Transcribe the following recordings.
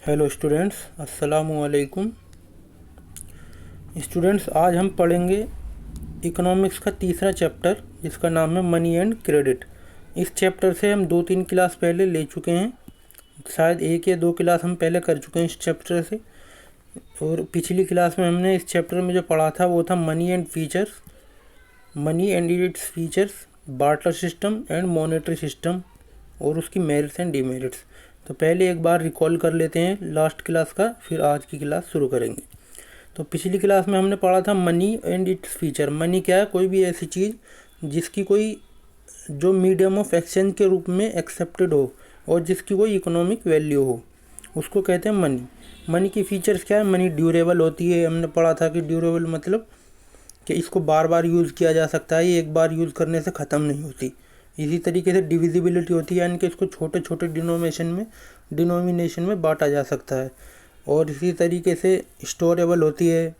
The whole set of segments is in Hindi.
हेलो स्टूडेंट्स, अस्सलामु अलैकुम। स्टूडेंट्स, आज हम पढ़ेंगे इकोनॉमिक्स का तीसरा चैप्टर जिसका नाम है मनी एंड क्रेडिट। इस चैप्टर से हम 2-3 क्लास पहले ले चुके हैं, शायद 1 या 2 क्लास हम पहले कर चुके हैं इस चैप्टर से। और पिछली क्लास में हमने इस चैप्टर में जो पढ़ा था वो था money and features, money and its features, barter system and monetary system और उसकी मेरिट्स एंड डिमेरिट्स। तो पहले एक बार रिकॉल कर लेते हैं लास्ट क्लास का, फिर आज की क्लास शुरू करेंगे। तो पिछली क्लास में हमने पढ़ा था money and its feature. Money क्या है? कोई भी ऐसी चीज़ जिसकी कोई जो मीडियम ऑफ एक्सचेंज के रूप में एक्सेप्टेड हो और जिसकी कोई इकोनॉमिक वैल्यू हो, उसको कहते हैं मनी। मनी की फीचर्स क्या है? मनी ड्यूरेबल होती है। हमने पढ़ा था कि ड्यूरेबल मतलब कि इसको बार बार यूज़ किया जा सकता है, ये एक बार यूज़ करने से ख़त्म नहीं होती। इसी तरीके से डिविजिबिलिटी होती है, यानी कि इसको छोटे छोटे डिनोमिनेशन में बांटा जा सकता है। और इसी तरीके से स्टोरेबल होती है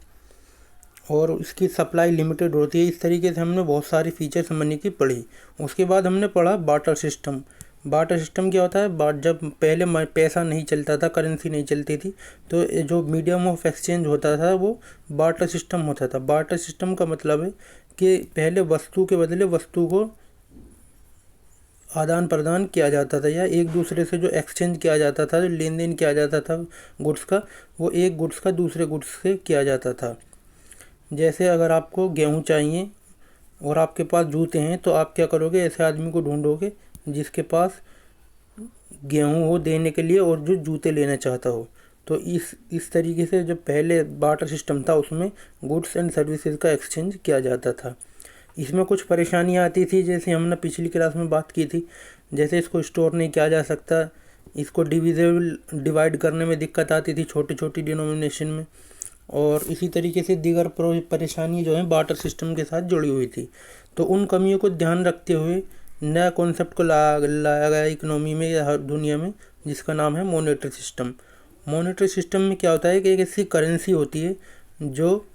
और उसकी सप्लाई लिमिटेड होती है। इस तरीके से हमने बहुत सारी फीचर्स मनी की पढ़ी। उसके बाद हमने पढ़ा बार्टर सिस्टम। बार्टर सिस्टम क्या होता है? जब पहले पैसा नहीं चलता था, करेंसी नहीं चलती थी, तो जो मीडियम ऑफ एक्सचेंज होता था वो बार्टर सिस्टम होता था। बार्टर सिस्टम का मतलब है कि पहले वस्तु के बदले वस्तु को आदान प्रदान किया जाता था, या एक दूसरे से जो एक्सचेंज किया जाता था, जो लेन देन किया जाता था गुड्स का, वो एक गुड्स का दूसरे गुड्स से किया जाता था। जैसे अगर आपको गेहूँ चाहिए और आपके पास जूते हैं, तो आप क्या करोगे? ऐसे आदमी को ढूंढोगे जिसके पास गेहूँ हो देने के लिए और जो जूते लेना चाहता हो। तो इस तरीके से जो पहले बार्टर सिस्टम था उसमें गुड्स एंड सर्विसेज का एक्सचेंज किया जाता था। इसमें कुछ परेशानियाँ आती थी, जैसे हमने पिछली क्लास में बात की थी। जैसे इसको स्टोर नहीं किया जा सकता, इसको डिवाइड करने में दिक्कत आती थी छोटी छोटी डिनोमिनेशन में, और इसी तरीके से दीगर परेशानी जो है बार्टर सिस्टम के साथ जुड़ी हुई थी। तो उन कमियों को ध्यान रखते हुए नया कॉन्सेप्ट को लाया गया इकोनॉमी में या हर दुनिया में, जिसका नाम है मॉनेटरी सिस्टम। मॉनेटरी सिस्टम में क्या होता है कि एक ऐसी करेंसी होती है जो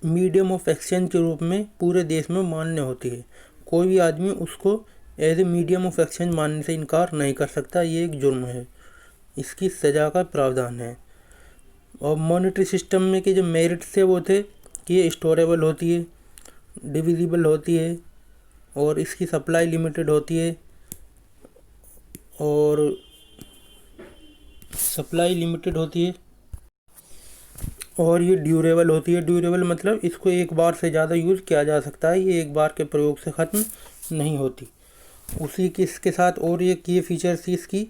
मीडियम ऑफ एक्सचेंज के रूप में पूरे देश में मान्य होती है। कोई भी आदमी उसको as a medium of exchange मानने से इनकार नहीं कर सकता। ये एक जुर्म है, इसकी सज़ा का प्रावधान है। और मॉनेटरी सिस्टम में के जो मेरिट्स थे वो थे कि ये स्टोरेबल होती है, डिविजिबल होती है और इसकी सप्लाई लिमिटेड होती है, और और ये ड्यूरेबल होती है। ड्यूरेबल मतलब इसको एक बार से ज़्यादा यूज़ किया जा सकता है, ये एक बार के प्रयोग से ख़त्म नहीं होती। उसी के इसके साथ और ये फीचर्स इसकी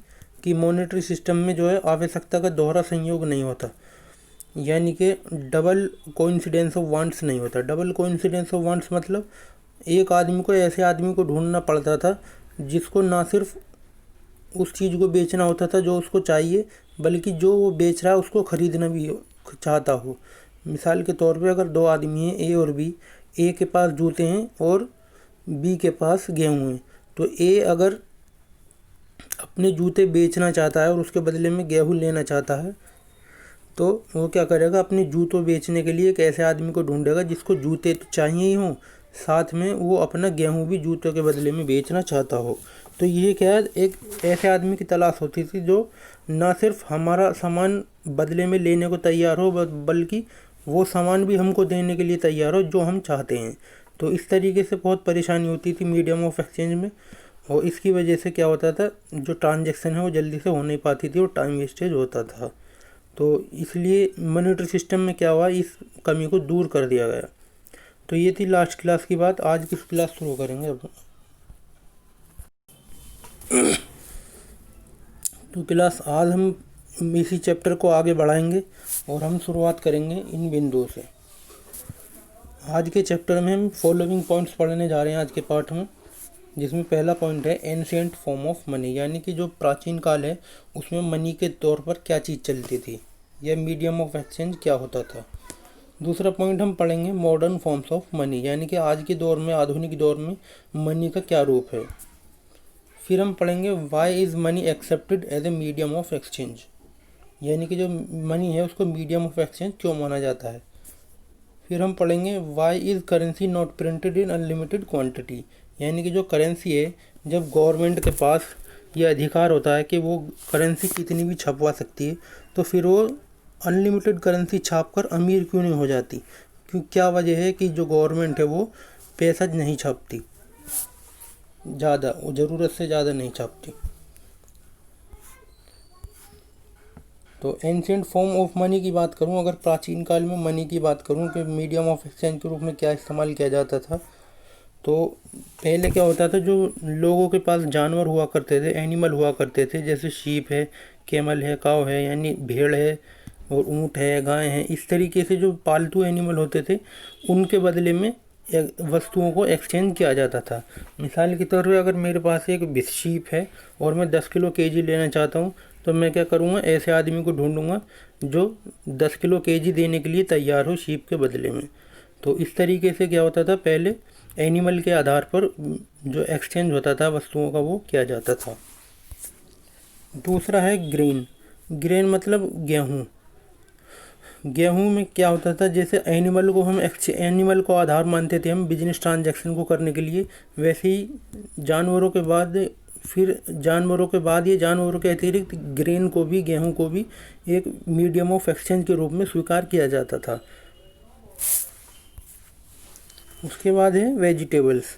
कि मॉनेटरी सिस्टम में जो है आवश्यकता का दोहरा संयोग नहीं होता, यानी कि डबल कोइंसिडेंस ऑफ वांट्स नहीं होता। डबल कोइंसिडेंस ऑफ वांट्स मतलब एक आदमी को ऐसे आदमी को ढूंढना पड़ता था जिसको ना सिर्फ उस चीज़ को बेचना होता था जो उसको चाहिए, बल्कि जो वो बेच रहा है उसको ख़रीदना भी चाहता हो। मिसाल के तौर पे अगर 2 आदमी हैं, ए और बी, ए के पास जूते हैं और बी के पास गेहूँ हैं, तो ए अगर अपने जूते बेचना चाहता है और उसके बदले में गेहूँ लेना चाहता है, तो वो क्या करेगा? अपने जूतों बेचने के लिए एक ऐसे आदमी को ढूंढेगा जिसको जूते तो चाहिए ही हों, साथ में वो अपना गेहूँ भी जूतों के बदले में बेचना चाहता हो। तो ये क्या है? एक ऐसे आदमी की तलाश होती थी जो ना सिर्फ हमारा सामान बदले में लेने को तैयार हो, बल्कि वो सामान भी हमको देने के लिए तैयार हो जो हम चाहते हैं। तो इस तरीके से बहुत परेशानी होती थी मीडियम ऑफ एक्सचेंज में, और इसकी वजह से क्या होता था, जो ट्रांजैक्शन है वो जल्दी से हो नहीं पाती थी और टाइम वेस्टेज होता था। तो इसलिए मॉनेटरी सिस्टम में क्या हुआ, इस कमी को दूर कर दिया गया। तो ये थी लास्ट क्लास की बात। आज की क्लास शुरू करेंगे अब। तो क्लास आज हम इसी चैप्टर को आगे बढ़ाएंगे और हम शुरुआत करेंगे इन बिंदुओं से। आज के चैप्टर में हम फॉलोइंग पॉइंट्स पढ़ने जा रहे हैं आज के पाठ में, जिसमें पहला पॉइंट है एंशिएंट फॉर्म ऑफ मनी, यानी कि जो प्राचीन काल है उसमें मनी के तौर पर क्या चीज़ चलती थी, यह मीडियम ऑफ एक्सचेंज क्या होता था। दूसरा पॉइंट हम पढ़ेंगे मॉडर्न फॉर्म्स ऑफ मनी, यानी कि आज के दौर में, आधुनिक दौर में मनी का क्या रूप है। फिर हम पढ़ेंगे why is money accepted as a medium of exchange, यानी कि जो मनी है उसको मीडियम ऑफ एक्सचेंज क्यों माना जाता है। फिर हम पढ़ेंगे why is currency not printed in unlimited quantity, यानी कि जो करेंसी है, जब गवर्नमेंट के पास ये अधिकार होता है कि वो करेंसी कितनी भी छपवा सकती है, तो फिर वो अनलिमिटेड करेंसी छाप कर अमीर क्यों नहीं हो जाती? क्यों, क्या वजह है कि जो गवर्नमेंट है वो पैसा नहीं छापती ज़्यादा, वो ज़रूरत से ज़्यादा नहीं छापती। तो एंशियंट फॉर्म ऑफ मनी की बात करूं, अगर प्राचीन काल में मनी की बात करूं कि मीडियम ऑफ एक्सचेंज के रूप में क्या इस्तेमाल किया जाता था, तो पहले क्या होता था, जो लोगों के पास जानवर हुआ करते थे, एनिमल हुआ करते थे, जैसे शीप है, कैमल है, काव है, यानी भेड़ है, और ऊँट है, गाय है, इस तरीके से जो पालतू एनिमल होते थे, उनके बदले में वस्तुओं को एक्सचेंज किया जाता था। मिसाल के तौर पे अगर मेरे पास एक शीप है और मैं 10 किलो केजी लेना चाहता हूँ, तो मैं क्या करूँगा, ऐसे आदमी को ढूंढूंगा जो 10 किलो केजी देने के लिए तैयार हो शीप के बदले में। तो इस तरीके से क्या होता था, पहले एनिमल के आधार पर जो एक्सचेंज होता था वस्तुओं का, वो किया जाता था। दूसरा है ग्रेन। ग्रेन मतलब गेहूँ। गेहूं में क्या होता था, जैसे एनिमल को आधार मानते थे हम बिजनेस ट्रांजैक्शन को करने के लिए, वैसे ही जानवरों के बाद ये जानवरों के अतिरिक्त ग्रेन को भी, गेहूं को भी एक मीडियम ऑफ एक्सचेंज के रूप में स्वीकार किया जाता था। उसके बाद है वेजिटेबल्स।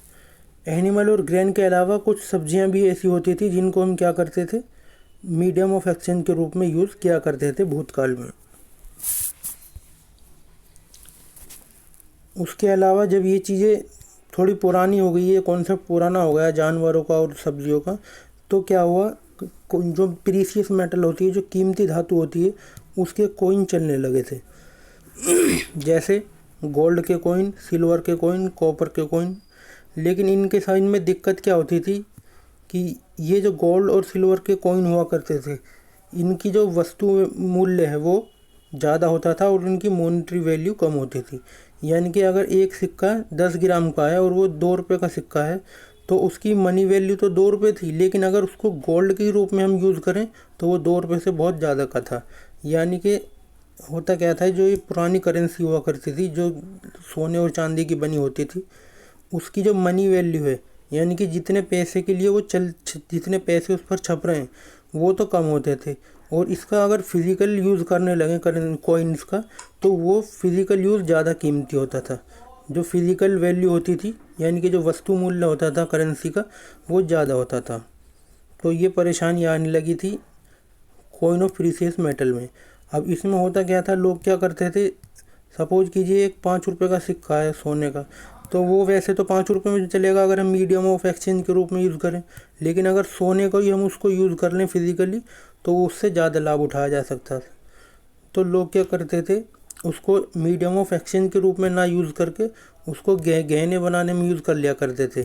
एनिमल और ग्रेन के अलावा कुछ सब्जियां भी ऐसी होती थी जिनको हम क्या करते थे, मीडियम ऑफ एक्सचेंज के रूप में यूज़ किया करते थे भूतकाल में। उसके अलावा जब ये चीज़ें थोड़ी पुरानी हो गई है, कॉन्सेप्ट पुराना हो गया जानवरों का और सब्जियों का, तो क्या हुआ, जो प्रीशियस मेटल होती है, जो कीमती धातु होती है, उसके कॉइन चलने लगे थे। जैसे गोल्ड के कॉइन, सिल्वर के कॉइन, कॉपर के कॉइन। लेकिन इनके साइन में दिक्कत क्या होती थी कि ये जो गोल्ड और सिल्वर के कॉइन हुआ करते थे, इनकी जो वस्तु मूल्य है वो ज़्यादा होता था और इनकी मॉनेटरी वैल्यू कम होती थी। यानी कि अगर एक सिक्का 10 ग्राम का है और वो 2 रुपये का सिक्का है, तो उसकी मनी वैल्यू तो 2 रुपये थी, लेकिन अगर उसको गोल्ड के रूप में हम यूज़ करें तो वो 2 रुपये से बहुत ज़्यादा का था। यानी कि होता क्या था, जो ये पुरानी करेंसी हुआ करती थी, जो सोने और चांदी की बनी होती थी, उसकी जो मनी वैल्यू है, यानी कि जितने पैसे के लिए वो जितने पैसे उस पर छप रहे हैं, वो तो कम होते थे। और इसका अगर फिज़िकल यूज़ करने लगे कॉइन्स का, तो वो फिज़िकल यूज़ ज़्यादा कीमती होता था। जो फिज़िकल वैल्यू होती थी, यानी कि जो वस्तु मूल्य होता था करेंसी का, वो ज़्यादा होता था। तो ये परेशानी आने लगी थी कॉइन ऑफ प्रीशियस मेटल में। अब इसमें होता क्या था, लोग क्या करते थे, सपोज कीजिए एक 5 रुपये का सिक्का है सोने का, तो वो वैसे तो 5 रुपये में चलेगा अगर हम मीडियम ऑफ एक्सचेंज के रूप में यूज़ करें, लेकिन अगर सोने को ही हम उसको यूज़ कर लें फिज़िकली, तो उससे ज़्यादा लाभ उठाया जा सकता था। तो लोग क्या करते थे, उसको मीडियम ऑफ एक्सचेंज के रूप में ना यूज़ करके उसको गहने बनाने में यूज़ कर लिया करते थे,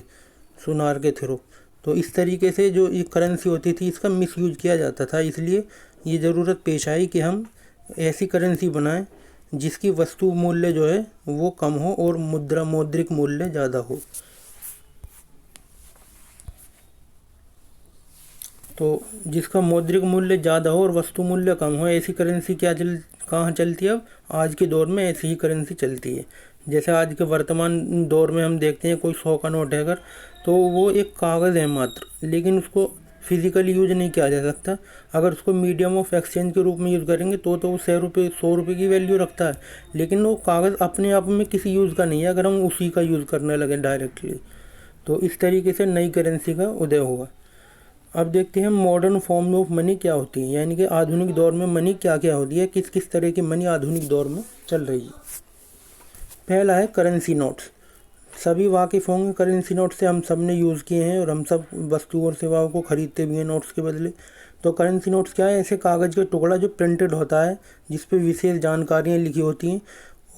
सुनार के थ्रू। तो इस तरीके से जो ये करेंसी होती थी, इसका मिसयूज किया जाता था। इसलिए ये ज़रूरत पेश आई कि हम ऐसी करेंसी बनाएं जिसकी वस्तु मूल्य जो है वो कम हो और मौद्रिक मूल्य ज़्यादा हो। तो जिसका मौद्रिक मूल्य ज़्यादा हो और वस्तु मूल्य कम हो, ऐसी करेंसी कहाँ चलती है? अब आज के दौर में ऐसी ही करेंसी चलती है। जैसे आज के वर्तमान दौर में हम देखते हैं, कोई 100 का नोट है अगर, तो वो एक कागज़ है मात्र, लेकिन उसको फिज़िकली यूज नहीं किया जा सकता। अगर उसको मीडियम ऑफ एक्सचेंज के रूप में यूज़ करेंगे तो वो 100 रुपये की वैल्यू रखता है, लेकिन वो कागज़ अपने आप में किसी यूज़ का नहीं है अगर हम उसी का यूज़ करने लगे डायरेक्टली। तो इस तरीके से नई करेंसी का उदय हुआ। अब देखते हैं मॉडर्न फॉर्म ऑफ मनी क्या होती है, यानी कि आधुनिक दौर में मनी क्या क्या होती है, किस किस तरह की मनी आधुनिक दौर में चल रही है। पहला है करेंसी नोट्स। सभी वाकिफ़ होंगे करेंसी नोट से, हम सब ने यूज़ किए हैं और हम सब वस्तु और सेवाओं को खरीदते भी हैं नोट्स के बदले। तो करेंसी नोट्स क्या है? ऐसे कागज़ का टुकड़ा जो प्रिंटेड होता है, जिस पे विशेष जानकारियाँ लिखी होती हैं,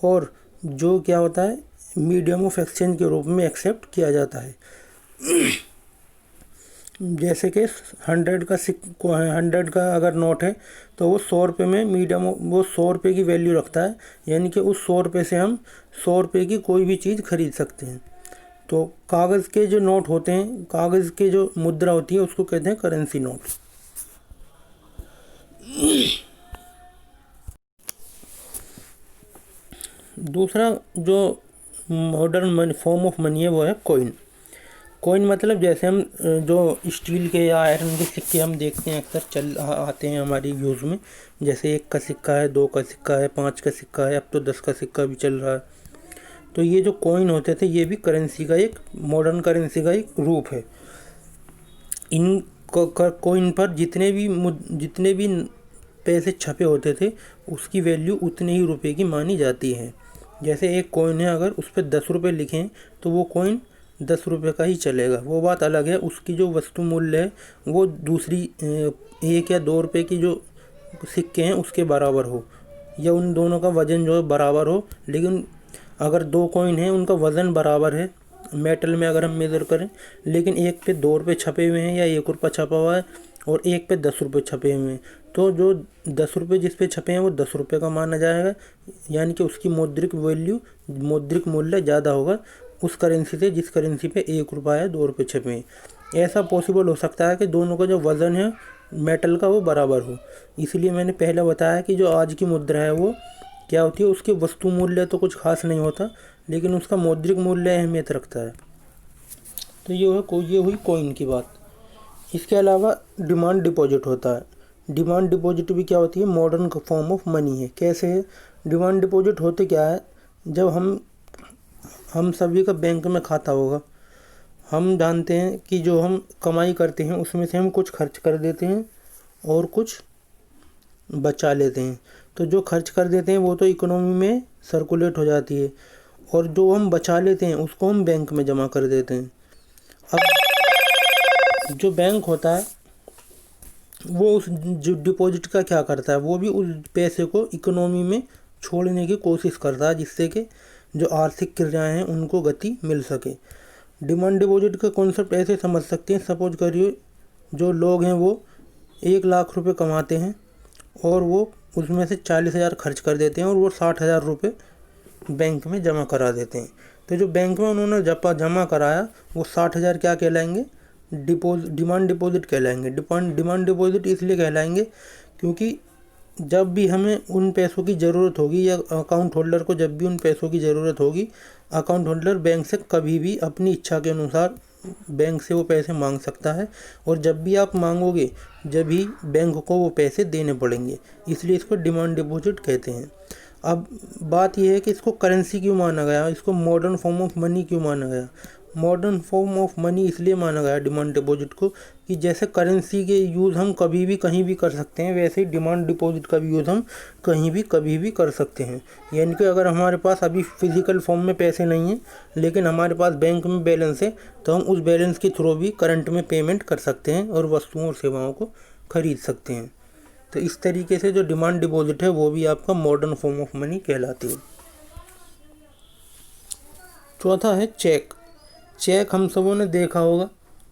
और जो क्या होता है, मीडियम ऑफ एक्सचेंज के रूप में एक्सेप्ट किया जाता है। जैसे कि 100 का अगर नोट है, तो वो 100 रुपये में वो 100 रुपये की वैल्यू रखता है, यानी कि उस 100 रुपये से हम 100 रुपये की कोई भी चीज़ खरीद सकते हैं। तो कागज़ के जो नोट होते हैं, कागज़ के जो मुद्रा होती है, उसको कहते हैं करेंसी नोट। दूसरा जो मॉडर्न फॉर्म ऑफ मनी है वो है कॉइन। कॉइन मतलब जैसे हम जो स्टील के या आयरन के सिक्के हम देखते हैं अक्सर चल आते हैं हमारी यूज़ में, जैसे 1 का सिक्का है, 2 का सिक्का है, 5 का सिक्का है, अब तो 10 का सिक्का भी चल रहा है। तो ये जो कॉइन होते थे ये भी करेंसी का एक मॉडर्न करेंसी का एक रूप है। इन कॉइन पर जितने भी पैसे छपे होते थे उसकी वैल्यू उतने ही रुपए की मानी जाती है। जैसे एक कॉइन है, अगर उस पर 10 रुपये लिखें तो वो कॉइन 10 रुपये का ही चलेगा। वो बात अलग है उसकी जो वस्तु मूल्य है वो दूसरी 1 या 2 रुपये की जो सिक्के हैं उसके बराबर हो, या उन दोनों का वज़न जो है बराबर हो। लेकिन अगर 2 कॉइन हैं उनका वज़न बराबर है मेटल में अगर हम मेज़र करें, लेकिन एक पे 2 रुपये छपे हुए हैं या 1 रुपया छपा हुआ है और एक पे 10 रुपये छपे हुए हैं, तो जो 10 रुपये जिस पे छपे हैं वो 10 रुपये का माना जाएगा, यानी कि उसकी मौद्रिक मूल्य ज़्यादा होगा उस करेंसी से जिस करेंसी पे 1 रुपया या 2 रुपये छपे हैं। ऐसा पॉसिबल हो सकता है कि दोनों का जो वज़न है मेटल का वो बराबर हो। इसलिए मैंने पहले बताया कि जो आज की मुद्रा है वो क्या होती है, उसके वस्तु मूल्य तो कुछ खास नहीं होता लेकिन उसका मौद्रिक मूल्य अहमियत रखता है। तो ये हुई कॉइन की बात। इसके अलावा डिमांड डिपॉजिट होता है। डिमांड डिपॉजिट भी क्या होती है, मॉडर्न फॉर्म ऑफ मनी है। कैसे है डिमांड डिपॉजिट होते क्या है, जब हम सभी का बैंक में खाता होगा, हम जानते हैं कि जो हम कमाई करते हैं उसमें से हम कुछ खर्च कर देते हैं और कुछ बचा लेते हैं। तो जो खर्च कर देते हैं वो तो इकोनॉमी में सर्कुलेट हो जाती है, और जो हम बचा लेते हैं उसको हम बैंक में जमा कर देते हैं। अब जो बैंक होता है वो उस जो डिपॉजिट का क्या करता है, वो भी उस पैसे को इकोनॉमी में छोड़ने की कोशिश करता है जिससे कि जो आर्थिक क्रियाएं हैं उनको गति मिल सके। डिमांड डिपॉजिट का कॉन्सेप्ट ऐसे समझ सकते हैं, सपोज करिए जो लोग हैं वो 1 लाख रुपए कमाते हैं और वो उसमें से 40,000 खर्च कर देते हैं और वो 60,000 रुपये बैंक में जमा करा देते हैं। तो जो बैंक में उन्होंने जमा कराया वो 60,000 क्या कहलाएंगे, डिमांड डिपॉजिट कहलाएंगे। डिमांड डिपॉजिट इसलिए कहलाएंगे क्योंकि जब भी हमें उन पैसों की ज़रूरत होगी या अकाउंट होल्डर को जब भी उन पैसों की ज़रूरत होगी, अकाउंट होल्डर बैंक से कभी भी अपनी इच्छा के अनुसार बैंक से वो पैसे मांग सकता है, और जब भी आप मांगोगे जब ही बैंक को वो पैसे देने पड़ेंगे, इसलिए इसको डिमांड डिपॉजिट कहते हैं। अब बात यह है कि इसको करेंसी क्यों माना गया, इसको मॉडर्न फॉर्म ऑफ मनी क्यों माना गया। मॉडर्न फॉर्म ऑफ मनी इसलिए माना गया डिमांड डिपॉजिट को कि जैसे करेंसी के यूज़ हम कभी भी कहीं भी कर सकते हैं, वैसे ही डिमांड डिपॉजिट का भी यूज़ हम कहीं भी कभी भी कर सकते हैं। यानी कि अगर हमारे पास अभी फिज़िकल फॉर्म में पैसे नहीं हैं लेकिन हमारे पास बैंक में बैलेंस है, तो हम उस बैलेंस के थ्रू भी करंट में पेमेंट कर सकते हैं और वस्तुओं और सेवाओं को खरीद सकते हैं। तो इस तरीके से जो डिमांड डिपॉजिट है वो भी आपका मॉडर्न फॉर्म ऑफ मनी कहलाती है। चौथा है चेक। चेक हम सबों ने देखा होगा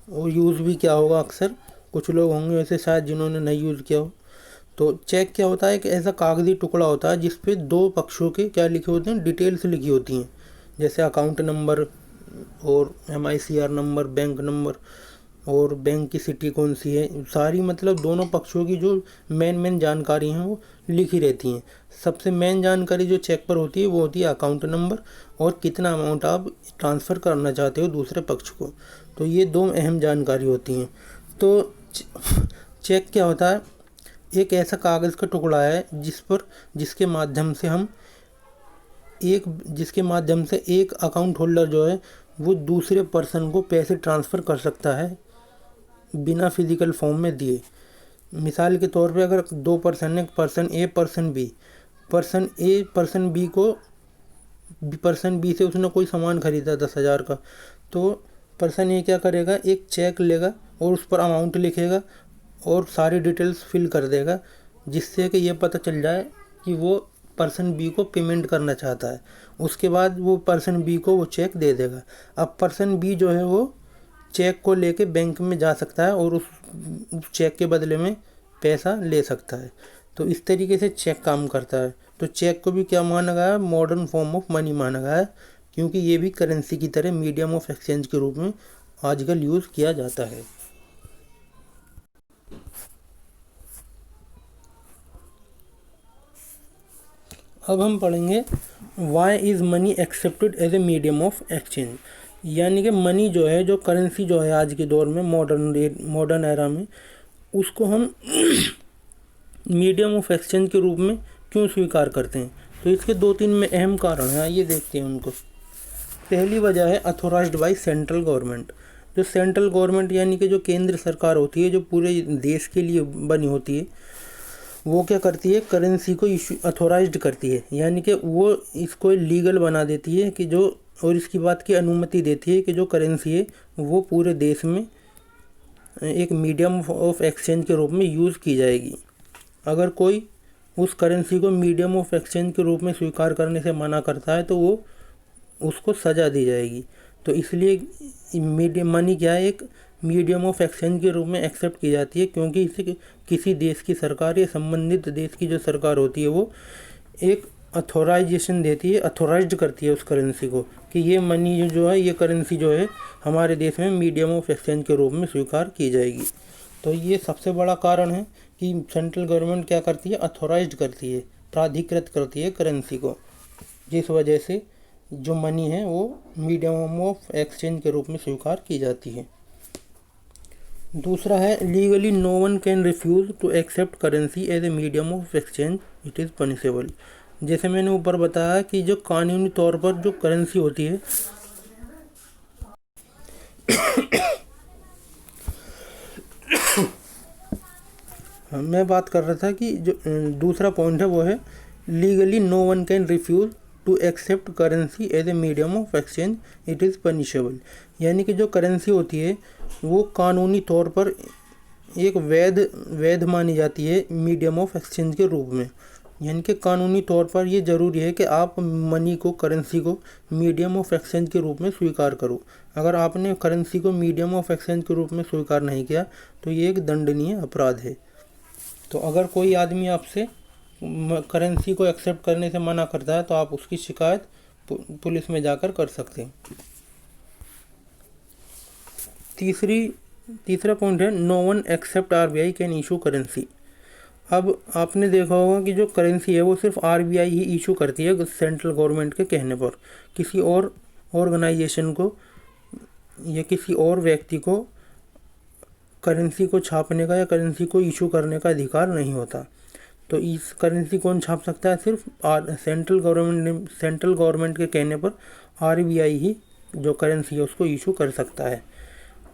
और यूज़ भी किया होगा, अक्सर कुछ लोग होंगे वैसे शायद जिन्होंने नहीं यूज़ किया हो। तो चेक क्या होता है, एक ऐसा कागज़ी टुकड़ा होता है जिस पे 2 पक्षों के क्या लिखे होते हैं, डिटेल्स लिखी होती हैं, जैसे अकाउंट नंबर और MICR नंबर, बैंक नंबर और बैंक की सिटी कौन सी है, सारी मतलब दोनों पक्षों की जो मेन जानकारी हैं वो लिखी रहती हैं। सबसे मेन जानकारी जो चेक पर होती है वो होती है अकाउंट नंबर और कितना अमाउंट आप ट्रांसफ़र करना चाहते हो दूसरे पक्ष को। तो ये 2 अहम जानकारी होती हैं। तो चेक क्या होता है, एक ऐसा कागज़ का टुकड़ा है जिसके माध्यम से एक अकाउंट होल्डर जो है वो दूसरे पर्सन को पैसे ट्रांसफ़र कर सकता है बिना फिज़िकल फॉर्म में दिए। मिसाल के तौर पे अगर 2 पर्सन है, person A person B, person B से उसने कोई सामान खरीदा 10,000 का, तो पर्सन ए क्या करेगा, एक चेक लेगा और उस पर अमाउंट लिखेगा और सारी डिटेल्स फिल कर देगा, जिससे कि ये पता चल जाए कि वो पर्सन बी को पेमेंट करना चाहता है। उसके बाद वो पर्सन बी को वो चेक दे देगा। अब पर्सन बी जो है वो चेक को लेके बैंक में जा सकता है और उस चेक के बदले में पैसा ले सकता है। तो इस तरीके से चेक काम करता है। तो चेक को भी क्या माना गया है, मॉडर्न फॉर्म ऑफ मनी माना गया है, क्योंकि ये भी करेंसी की तरह मीडियम ऑफ एक्सचेंज के रूप में आजकल यूज़ किया जाता है। अब हम पढ़ेंगे why is money accepted as a medium of exchange. यानी कि मनी जो है, जो करेंसी जो है आज के दौर में, मॉडर्न एरा में, उसको हम मीडियम ऑफ एक्सचेंज के रूप में क्यों स्वीकार करते हैं। तो इसके 2-3 में अहम कारण हैं, आइए देखते हैं उनको। पहली वजह है अथोराइज्ड बाय सेंट्रल गवर्नमेंट। जो सेंट्रल गवर्नमेंट यानी कि जो केंद्र सरकार होती है, जो पूरे देश के लिए बनी होती है, वो क्या करती है, करेंसी को इशू अथोराइज्ड करती है, यानी कि वो इसको लीगल बना देती है कि जो, और इसकी बात की अनुमति देती है कि जो करेंसी है वो पूरे देश में एक मीडियम ऑफ एक्सचेंज के रूप में यूज़ की जाएगी। अगर कोई उस करेंसी को मीडियम ऑफ एक्सचेंज के रूप में स्वीकार करने से मना करता है तो वो उसको सज़ा दी जाएगी। तो इसलिए मनी क्या है, एक मीडियम ऑफ एक्सचेंज के रूप में एक्सेप्ट की जाती है, क्योंकि इसे किसी देश की सरकार या संबंधित देश की जो सरकार होती है वो एक अथोराइजेशन देती है, अथोराइज्ड करती है उस करेंसी को कि ये मनी जो है, ये करेंसी जो है हमारे देश में मीडियम ऑफ एक्सचेंज के रूप में स्वीकार की जाएगी। तो ये सबसे बड़ा कारण है कि सेंट्रल गवर्नमेंट क्या करती है, अथोराइज्ड करती है, प्राधिकृत करती है करेंसी को, जिस वजह से जो मनी है वो मीडियम ऑफ एक्सचेंज के रूप में स्वीकार की जाती है। दूसरा है legally no one can refuse to accept currency as a medium of exchange, it is punishable. जैसे मैंने ऊपर बताया कि जो कानूनी तौर पर जो करेंसी होती है मैं बात कर रहा था कि जो दूसरा पॉइंट है वो है legally no one can refuse to accept currency as a medium of exchange, it is punishable. यानी कि जो करेंसी होती है वो कानूनी तौर पर एक वैध मानी जाती है मीडियम ऑफ एक्सचेंज के रूप में। यानी कि कानूनी तौर पर ये ज़रूरी है कि आप मनी को, करेंसी को मीडियम ऑफ एक्सचेंज के रूप में स्वीकार करो। अगर आपने करेंसी को मीडियम ऑफ एक्सचेंज के रूप में स्वीकार नहीं किया तो ये एक दंडनीय अपराध है। तो अगर कोई आदमी आपसे करेंसी को एक्सेप्ट करने से मना करता है तो आप उसकी शिकायत पुलिस में जाकर कर सकते हैं। तीसरा पॉइंट है no one except RBI can issue currency. अब आपने देखा होगा कि जो करेंसी है वो सिर्फ आरबीआई ही इशू करती है सेंट्रल गवर्नमेंट के कहने पर। किसी और ऑर्गेनाइजेशन को या किसी और व्यक्ति को करेंसी को छापने का या करेंसी को इशू करने का अधिकार नहीं होता। तो इस करेंसी कौन छाप सकता है, सिर्फ सेंट्रल गवर्नमेंट के कहने पर आरबीआई ही जो करेंसी है उसको इशू कर सकता है।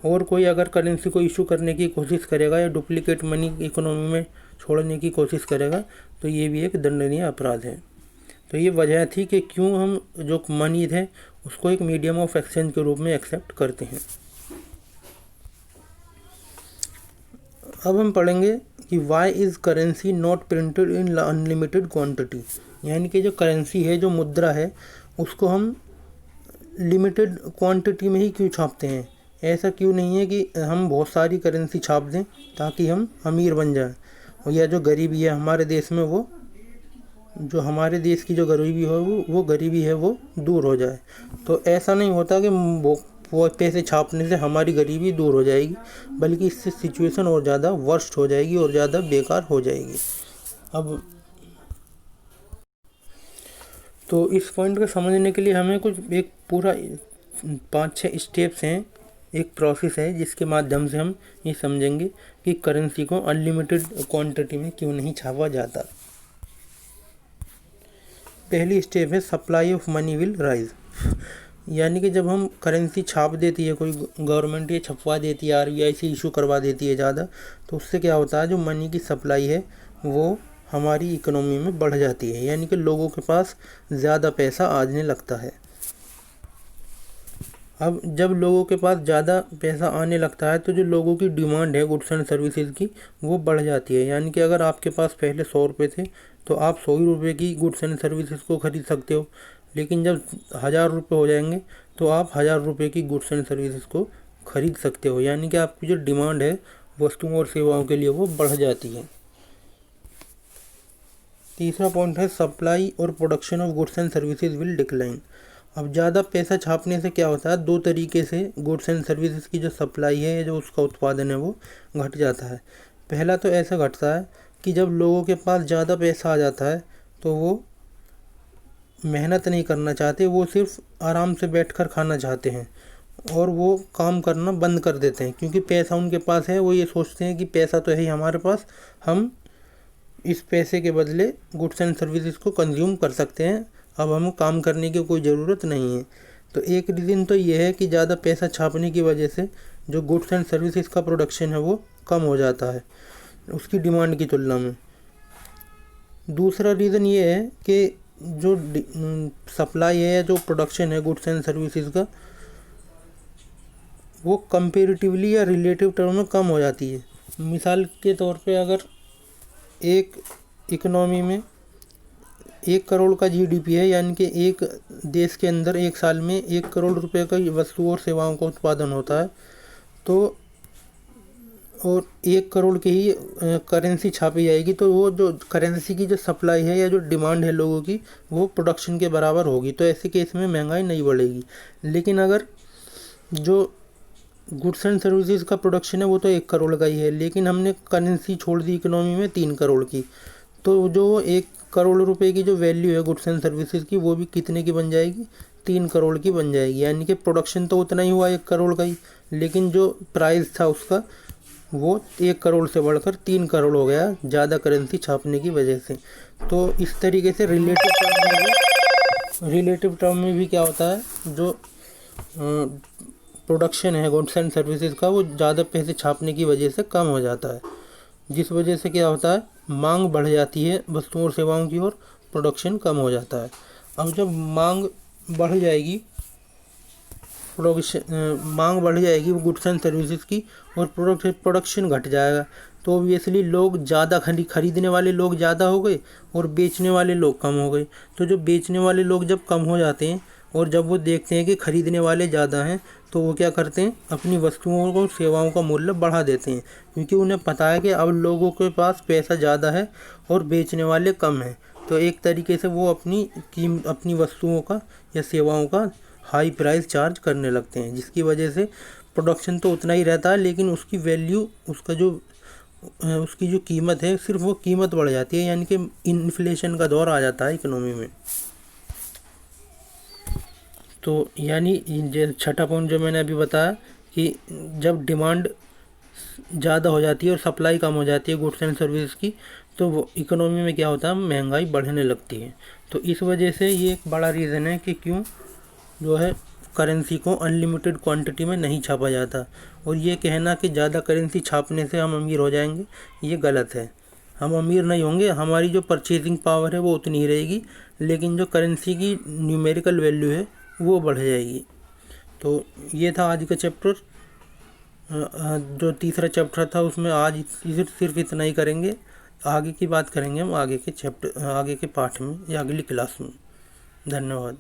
और कोई अगर करेंसी को इशू करने की कोशिश करेगा या डुप्लीकेट मनी इकोनॉमी में छोड़ने की कोशिश करेगा तो ये भी एक दंडनीय अपराध है। तो ये वजह थी कि क्यों हम जो मनी है उसको एक मीडियम ऑफ एक्सचेंज के रूप में एक्सेप्ट करते हैं। अब हम पढ़ेंगे कि why is currency not printed in unlimited quantity. यानी कि जो करेंसी है, जो मुद्रा है, उसको हम लिमिटेड क्वांटिटी में ही क्यों छापते हैं। ऐसा क्यों नहीं है कि हम बहुत सारी करेंसी छाप दें ताकि हम अमीर बन जाएं, और या जो गरीबी है हमारे देश में, वो जो हमारे देश की जो गरीबी हो वो गरीबी है वो दूर हो जाए। तो ऐसा नहीं होता कि वो पैसे छापने से हमारी गरीबी दूर हो जाएगी, बल्कि इससे सिचुएशन और ज़्यादा वर्स्ट हो जाएगी और ज़्यादा बेकार हो जाएगी। अब तो इस पॉइंट को समझने के लिए हमें कुछ एक पूरा 5-6 स्टेप्स हैं, एक प्रोसेस है जिसके माध्यम से हम ये समझेंगे कि करेंसी को अनलिमिटेड क्वांटिटी में क्यों नहीं छापा जाता। पहली स्टेप है supply of money will rise. यानी कि जब हम करेंसी छाप देती है कोई गवर्नमेंट, ये छपवा देती है, आरबीआई से इशू करवा देती है ज़्यादा, तो उससे क्या होता है, जो मनी की सप्लाई है वो हमारी इकोनॉमी में बढ़ जाती है। यानी कि लोगों के पास ज़्यादा पैसा आने लगता है। अब जब लोगों के पास ज़्यादा पैसा आने लगता है तो जो लोगों की डिमांड है गुड्स एंड सर्विसेज की वो बढ़ जाती है। यानी कि अगर आपके पास पहले 100 रुपये थे तो आप 100 ही रुपये की गुड्स एंड सर्विसेज को खरीद सकते हो, लेकिन जब 1000 रुपये हो जाएंगे तो आप 1000 रुपये की गुड्स एंड सर्विसेज को खरीद सकते हो। यानी कि आपकी जो डिमांड है वस्तुओं और सेवाओं के लिए वो बढ़ जाती है। तीसरा पॉइंट है सप्लाई और production of goods and services will decline. अब ज़्यादा पैसा छापने से क्या होता है, 2 तरीके से गुड्स एंड सर्विसेज की जो सप्लाई है, जो उसका उत्पादन है वो घट जाता है। पहला तो ऐसा घटता है कि जब लोगों के पास ज़्यादा पैसा आ जाता है तो वो मेहनत नहीं करना चाहते, वो सिर्फ आराम से बैठकर खाना चाहते हैं। और वो काम करना बंद कर देते हैं, क्योंकि पैसा उनके पास है। वो ये सोचते हैं कि पैसा तो है ही हमारे पास, हम इस पैसे के बदले गुड्स एंड सर्विसेज को कंज्यूम कर सकते हैं, अब हमें काम करने की कोई ज़रूरत नहीं है। तो एक रीज़न तो ये है कि ज़्यादा पैसा छापने की वजह से जो गुड्स एंड सर्विसेज का प्रोडक्शन है वो कम हो जाता है उसकी डिमांड की तुलना में। दूसरा रीज़न ये है कि जो सप्लाई है या जो प्रोडक्शन है गुड्स एंड सर्विसेज का, वो कंपेरेटिवली या रिलेटिव टर्म में कम हो जाती है। मिसाल के तौर पे अगर एक इकोनॉमी में 1 करोड़ का जीडीपी है, यानी कि एक देश के अंदर एक साल में 1 करोड़ रुपए का वस्तुओं और सेवाओं का उत्पादन होता है, तो और 1 करोड़ की ही करेंसी छापी जाएगी, तो वो जो करेंसी की जो सप्लाई है या जो डिमांड है लोगों की, वो प्रोडक्शन के बराबर होगी। तो ऐसे केस में महंगाई नहीं बढ़ेगी। लेकिन अगर जो गुड्स एंड सर्विसेज का प्रोडक्शन है वो तो 1 करोड़ का ही है, लेकिन हमने करेंसी छोड़ दी इकोनॉमी में 3 करोड़ की, तो जो 1 करोड़ रुपए की जो वैल्यू है गुड्स एंड सर्विसेज की, वो भी कितने की बन जाएगी? 3 करोड़ की बन जाएगी। यानी कि प्रोडक्शन तो उतना ही हुआ 1 करोड़ का ही, लेकिन जो प्राइस था उसका वो 1 करोड़ से बढ़कर 3 करोड़ हो गया, ज़्यादा करेंसी छापने की वजह से। तो इस तरीके से रिलेटिव टर्म में भी क्या होता है, जो प्रोडक्शन है गुड्स एंड सर्विसेज का, वो ज़्यादा पैसे छापने की वजह से कम हो जाता है, जिस वजह से क्या होता है, मांग बढ़ जाती है वस्तुओं और सेवाओं की और प्रोडक्शन कम हो जाता है। अब जब मांग बढ़ जाएगी गुड्स एंड सर्विसेज की, और प्रोडक्शन घट जाएगा, तो ऑब्वियसली लोग ज़्यादा खरीदने वाले लोग ज़्यादा हो गए और बेचने वाले लोग कम हो गए। तो जो बेचने वाले लोग जब कम हो जाते हैं और जब वो देखते हैं कि खरीदने वाले ज़्यादा हैं, तो वो क्या करते हैं, अपनी वस्तुओं और सेवाओं का मूल्य बढ़ा देते हैं, क्योंकि उन्हें पता है कि अब लोगों के पास पैसा ज़्यादा है और बेचने वाले कम हैं। तो एक तरीके से वो अपनी वस्तुओं का या सेवाओं का हाई प्राइस चार्ज करने लगते हैं, जिसकी वजह से प्रोडक्शन तो उतना ही रहता है, लेकिन उसकी वैल्यू, उसकी जो कीमत है, सिर्फ वो कीमत बढ़ जाती है, यानी कि इन्फ्लेशन का दौर आ जाता है इकोनॉमी में। तो यानी छठा पॉइंट जो मैंने अभी बताया कि जब डिमांड ज़्यादा हो जाती है और सप्लाई कम हो जाती है गुड्स एंड सर्विस की, तो वो इकोनॉमी में क्या होता है, महंगाई बढ़ने लगती है। तो इस वजह से ये एक बड़ा रीज़न है कि क्यों जो है करेंसी को अनलिमिटेड क्वांटिटी में नहीं छापा जाता। और ये कहना कि ज़्यादा करेंसी छापने से हम अमीर हो जाएंगे, ये गलत है। हम अमीर नहीं होंगे, हमारी जो परचेजिंग पावर है वो उतनी ही रहेगी, लेकिन जो करेंसी की न्यूमेरिकल वैल्यू है वो बढ़ जाएगी। तो ये था आज का चैप्टर। जो तीसरा चैप्टर था उसमें आज सिर्फ इतना ही करेंगे। आगे की बात करेंगे हम आगे के पाठ में या अगली क्लास में। धन्यवाद।